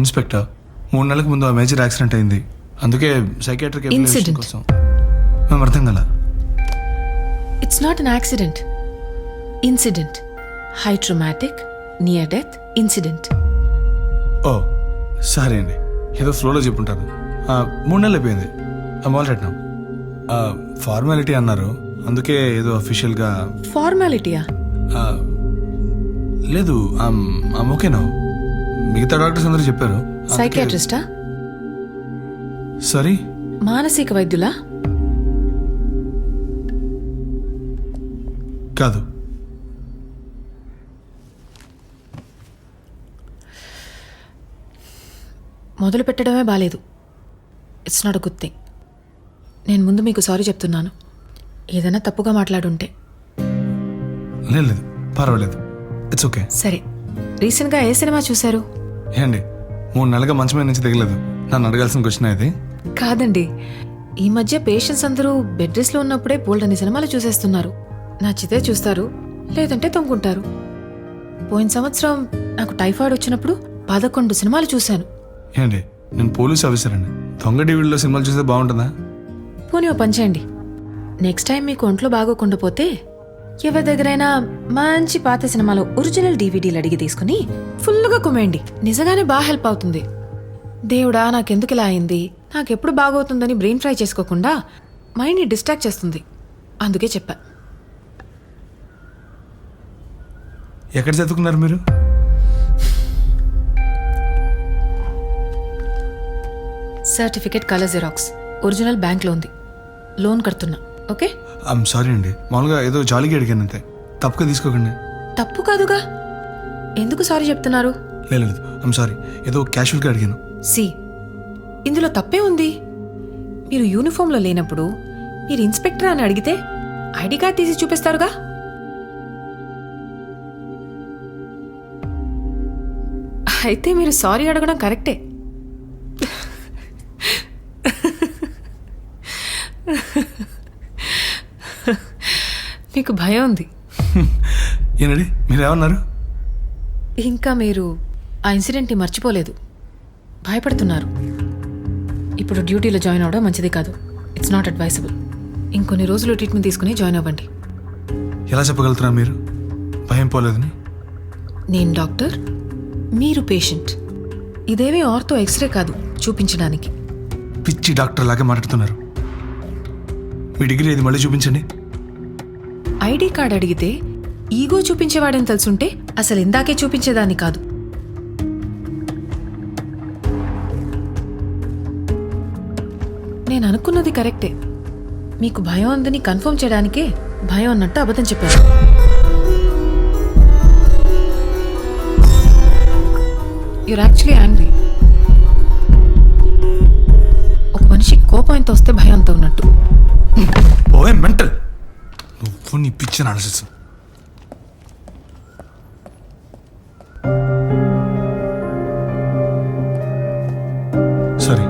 Inspector 3 నెలలకు ముందు ఆ మేజర్ యాక్సిడెంట్ అయింది. అందుకే సైకియాట్రిక్ ఎవాల్యుయేషన్ కోసం. మేము అర్థం కల. It's not an accident, incident. High traumatic near death incident. Oh sorry అండి, ఏదో ఫ్లోలో చెప్పుంటారు. 3 నెలలు అయిపోయింది. All right now. ఫార్మాలిటీ అన్నారు, అందుకే ఏదో అఫీషియల్గా. ఫార్మాలిటీయా? లేదు, ఓకేనా. మిగతా డాక్టర్స్ అందరూ చెప్పారు. సైకియాట్రిస్టా? సారీ, మానసిక వైద్యులా? కాదు. మొదలు పెట్టడమే బాలేదు. It's not a good thing. నేను ముందు మీకు సారీ చెప్తున్నాను. ఏదైనా తప్పుగా మాట్లాడుంటే. లేదు, పర్వాలేదు, ఇట్స్ ఓకే. సరే, రీసెంట్గా ఏ సినిమా చూశారు? ఏండి 3 నెలలుగా మంచం మీద నుంచి దిగలేదు. నన్ను అడగాల్సిన క్వశ్చన్ ఇది. కాదండి, ఈ మధ్య పేషెంట్స్ అందరూ బెడ్ రెస్ట్లో ఉన్నప్పుడే బోల్డన్ని సినిమాలు చూసేస్తున్నారు. నచ్చితే చూస్తారు, లేదంటే తొంగుంటారు. పోయిన సంవత్సరం నాకు టైఫాయిడ్ వచ్చినప్పుడు 11 సినిమాలు చూశాను. ఏంటి, నేను పోలీస్ ఆఫీసర్ అండి. దొంగ టీవీలో సినిమాలు చూస్తే బాగుంటుందా? పోనీ ఓ పని చేయండి, నెక్స్ట్ టైం మీకు ఒంట్లో బాగోకుండా పోతే ఎవరి దగ్గరైనా మంచి పాత సినిమాలో ఒరిజినల్ డివిడీలు అడిగి తీసుకుని ఫుల్గా కుమ్మేయండి. నిజంగానే బాగా హెల్ప్ అవుతుంది. దేవుడా నాకెందుకు ఇలా అయింది, నాకెప్పుడు బాగవుతుందని బ్రెయిన్ ఫ్రై చేసుకోకుండా మైండ్ని డిస్ట్రాక్ట్ చేస్తుంది. అందుకే చెప్పా. ఎక్కడ చదువుకున్నారు మీరు? సర్టిఫికేట్ కలర్ జిరాక్స్, ఒరిజినల్ బ్యాంక్లో ఉంది. లోన్ కడుతున్నా. ఓకే? ఐఎమ్ సారీ అండి, మామూలుగా ఏదో జాలీగా అడిగాను అంతే. తప్పుగా తీసుకోకండి. తప్పు కాదుగా, ఎందుకు సారీ చెప్తున్నారు? లేదు, ఐఎమ్ సారీ, ఏదో క్యాషువల్గా అడిగాను. సి, ఇందులో తప్పే ఉంది. మీరు యూనిఫామ్లో లేనప్పుడు మీరు ఇన్స్పెక్టర్ అని అడిగితే ఐడి కార్డ్ తీసి చూపిస్తారుగా. అయితే మీరు సారీ అడగడం కరెక్టే. మీకు భయం ఉంది. ఏనండి, మీరేమన్నారు? ఇంకా మీరు ఆ ఇన్సిడెంట్ని మర్చిపోలేదు, భయపడుతున్నారు. ఇప్పుడు డ్యూటీలో జాయిన్ అవ్వడం మంచిది కాదు. It's not advisable. ఇంకొన్ని రోజులు ట్రీట్మెంట్ తీసుకుని జాయిన్ అవ్వండి. ఎలా చెప్పగలుగుతున్నారు మీరు భయం పోలేదని? నేను డాక్టర్, మీరు పేషెంట్. ఇదేమీ ఆర్థో ఎక్స్రే కాదు చూపించడానికి. పిచ్చి డాక్టర్ లాగా మాట్లాడుతున్నారు. మీ డిగ్రీ ఏది మళ్ళీ చూపించండి. ఐడి కార్డ్ అడిగితే ఈగో చూపించేవాడని తెలుసుంటే అసలు ఇందాకే చూపించేదాన్ని కాదు. నేను అనుకున్నది కరెక్టే. మీకు భయం ఉందని కన్ఫర్మ్ చేయడానికే భయం అన్నట్టు అబద్ధం చెప్పాను. You're actually angry. ఒక మనిషి కోపం ఎంత వస్తే భయం అంత ఉన్నట్టు. ఓవే మెంటల్, నువ్వు నీ పిచ్చిన ఆలోచిస్తావు. సరే,